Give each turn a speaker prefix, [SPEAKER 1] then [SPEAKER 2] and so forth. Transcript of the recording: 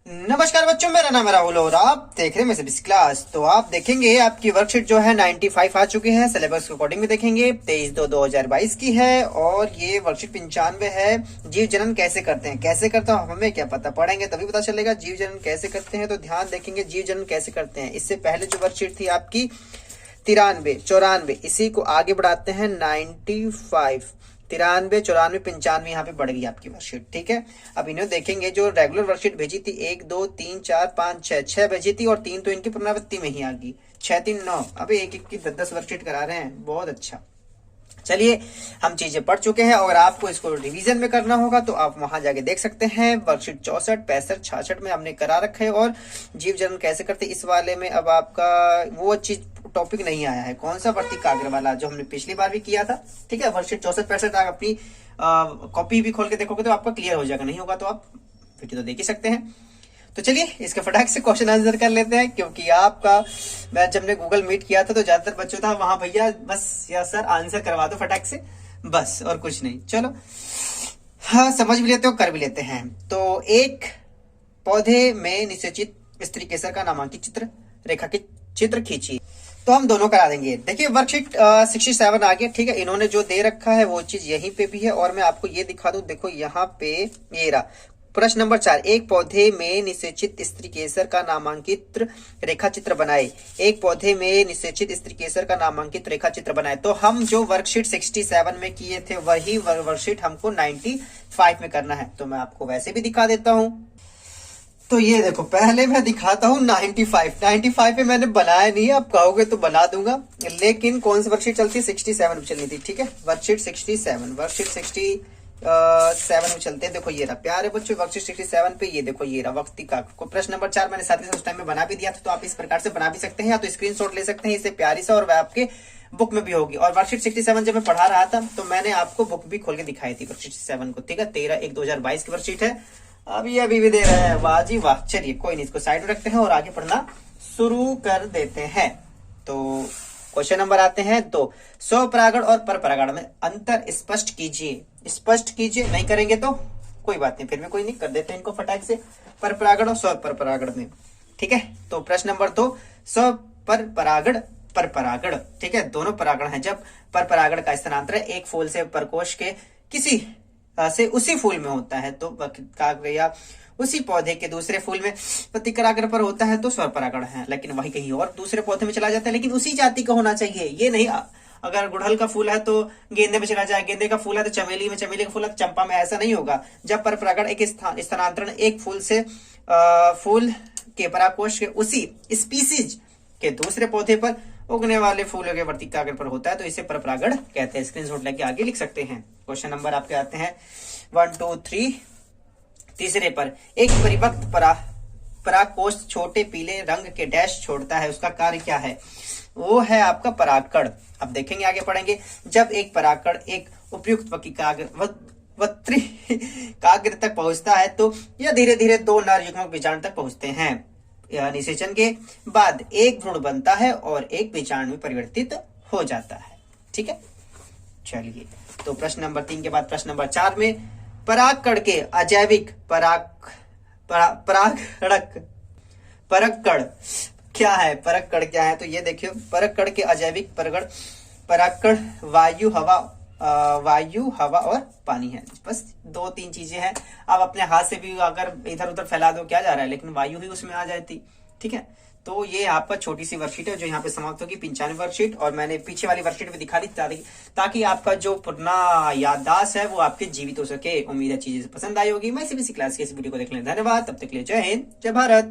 [SPEAKER 1] नमस्कार बच्चों, मेरा नाम है राहुल और आप देख रहे हैं मेरे सभी क्लास। तो आप देखेंगे आपकी वर्कशीट जो है 95 आ चुके हैं। सिलेबस के अकॉर्डिंग में देखेंगे 23/2/2022 की है और ये वर्कशीट 95 है। जीव जनन कैसे करते हैं, कैसे करते हैं हमें क्या पता, पढ़ेंगे तभी पता चलेगा जीव जनन कैसे करते हैं। तो ध्यान देखेंगे जीव जनन कैसे करते हैं। इससे पहले जो वर्कशीट थी आपकी 93, 94, इसी को आगे बढ़ाते हैं 95, 93, 94, 95 यहाँ पे बढ़ गई आपकी वर्कशीट। ठीक है, अब इन्हें देखेंगे जो रेगुलर वर्कशीट भेजी थी 1, 2, 3, 4, 5, 6 भेजी थी और 3 तो इनकी पुनरावृत्ति में ही आ गई। 6, 3, 9, अभी एक एक की 10 वर्कशीट करा रहे हैं, बहुत अच्छा। चलिए, हम चीजें पढ़ चुके हैं। अगर आपको इसको रिवीजन में करना होगा तो आप वहां जाके देख सकते हैं। वर्कशीट 64, 65, 66 में हमने करा रखे है। और जीव जनन कैसे करते इस वाले में अब आपका वो चीज टॉपिक नहीं आया है। कौन सा वर्तिकाग्र वाला जो हमने पिछली बार भी किया था। ठीक है, वर्कशीट 64, 65 आप अपनी कॉपी भी खोल के देखोगे तो आपका क्लियर हो जाएगा, नहीं होगा तो आप वीडियो तो देख ही सकते हैं। तो चलिए इसके फटाक से क्वेश्चन आंसर कर लेते हैं, क्योंकि आपका मैं जब ने गूगल मीट किया था तो ज्यादातर बच्चों था वहां, भैया बस या सर आंसर करवा दो फटाक से, बस और कुछ नहीं। चलो हाँ, समझ भी लेते हो, कर भी लेते हैं। तो एक पौधे में निषेचित स्त्री केसर का नामांकित चित्र रेखा के चित्र खींचिए। तो हम दोनों करा देंगे। देखिए वर्कशीट 67 आ गया। ठीक है, इन्होंने जो दे रखा है वो चीज यहीं पे भी है और मैं आपको ये दिखा दूं। देखो यहाँ पे ये रहा प्रश्न नंबर 4, एक पौधे में निषेचित स्त्री केसर का नामांकित रेखा चित्र बनाए। एक पौधे में निषेचित स्त्री केसर का नामांकित रेखा चित्र बनाए। तो हम जो वर्कशीट 67 में किए थे वही वर्कशीट हमको 95 में करना है। तो मैं आपको वैसे भी दिखा देता हूं। तो ये देखो, पहले मैं दिखाता हूँ 95 पे मैंने बनाया नहीं है, आप कहोगे तो बना दूंगा, लेकिन कौन सी वर्कशीट चलती है 67 में चलनी थी। ठीक है, वर्कशीट 67 में चलते हैं। देखो ये रहा प्यारे बच्चों वर्कशीट 67 पे, ये देखो ये रहा वक्तिका को प्रश्न नंबर 4 मैंने साथ ही साथ उस टाइम में बना भी दिया था। तो आप इस प्रकार से बना भी सकते हैं या तो स्क्रीनशॉट ले सकते हैं, इससे प्यारी सा, और वह आपके बुक में भी होगी। और वर्कशीट 67 जब मैं पढ़ा रहा था तो मैंने आपको बुक भी खोल के दिखाई थी वर्कशीट 67 को। ठीक है, 13/1/2022 की वर्कशीट है। अभी भी दे रहे हैं, वाह जी वाह। चलिए कोई नहीं, इसको साइड में रखते हैं और आगे पढ़ना शुरू कर देते हैं। तो क्वेश्चन नंबर आते हैं। तो स्वपरागण और परपरागण में अंतर स्पष्ट कीजिए। स्पष्ट कीजिए, नहीं करेंगे तो कोई बात नहीं, फिर भी कोई नहीं, कर देते हैं इनको फटाक से। परपरागण और स्वपरागण में। ठीक है, तो प्रश्न नंबर 2, स्वपरागण परपरागण। ठीक है, दोनों परागण है। जब परपरागण का स्थानांतरण एक फूल से परकोश के किसी से उसी फूल में होता है तो या उसी पौधे के दूसरे फूल में प्रतिकराग्र पर होता है तो स्वपरागण है। लेकिन वही कहीं और दूसरे पौधे में चला जाता है, लेकिन उसी जाति का होना चाहिए। ये नहीं अगर गुड़हल का फूल है तो गेंदे में चला जाए, गेंदे का फूल है तो चमेली में, चमेली का फूल है तो चंपा में, ऐसा नहीं होगा। जब परपरागण एक स्थानांतरण एक फूल से फूल के परागकोश के उसी स्पीसीज के दूसरे पौधे पर उगने वाले फूलों के वर्तिकाग्र पर होता है तो इसे परपरागण कहते हैं। स्क्रीनशॉट लेके आगे लिख सकते हैं। क्वेश्चन नंबर आपके आते हैं 1, 2, 3। तीसरे पर एक परिपक्व परागकोश छोटे पीले रंग के डैश छोड़ता है, उसका कार्य क्या है? वो है आपका परागकण। अब देखेंगे, आगे पढ़ेंगे। जब एक परागकण एक उपयुक्त काग्र तक पहुंचता है तो यह धीरे धीरे 2 नर युग्मक बीजाणु तक पहुंचते हैं। निषेचन के बाद एक भ्रूण बनता है और एक बीजाणु में परिवर्तित हो जाता है। ठीक है, चलिए तो प्रश्न नंबर 3 के बाद प्रश्न नंबर 4 में परागकण के अजैविक परगकण क्या है? परगकण क्या है? तो ये देखियो, परगकण के अजैविक परागकण वायु, हवा और पानी है। बस 2-3 चीजें हैं। आप अपने हाथ से भी अगर इधर उधर फैला दो क्या जा रहा है, लेकिन वायु ही उसमें आ जाती। ठीक है, तो ये आपका छोटी सी वर्कशीट है जो यहाँ पे समाप्त होगी, 95 वर्कशीट। और मैंने पीछे वाली वर्कशीट भी दिखा दी ताकि आपका जो पुराना याददाश्त है वो आपके जीवित हो सके। उम्मीद है चीजें पसंद आई होगी। मैं सीबीएसई क्लास की इस वीडियो को देखने धन्यवाद। तब तक के लिए जय हिंद, जय भारत।